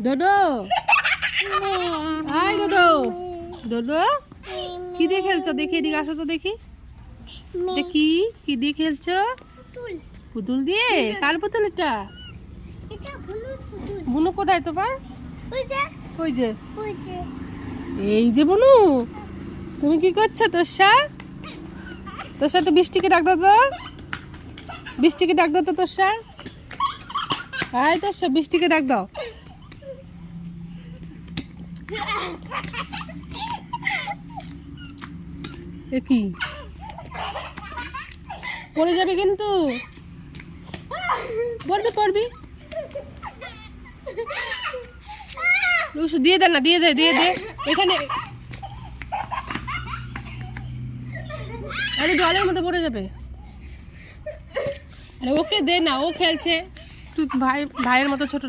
Dodo, high Dodo. Dodo কি দিয়ে খেলছো দেখি, এদিকে আসো তো দেখি। কি কি দিয়ে খেলছো? পুতুল দিয়ে? কার পুতুল এটা? বুনু কোথায় তোমার? ওই যে, এই যে বুনু। তুমি কি করছো তোষা? তোষা তো বৃষ্টিকে ডাক দাও তো, বৃষ্টিকে ডাক দাও তো তোষা। হাই তোষা, বৃষ্টিকে ডাক দাও। এ কি পড়ে যাবে কিন্তু, পড়বি পড়বি। দিয়ে দে না, দিয়ে দে, দিয়ে দে এখানে। আরে জলের মধ্যে পড়ে যাবে। আরে ওকে দে না, ও খেলছে, তুই ভাইয়ের মতো ছোট।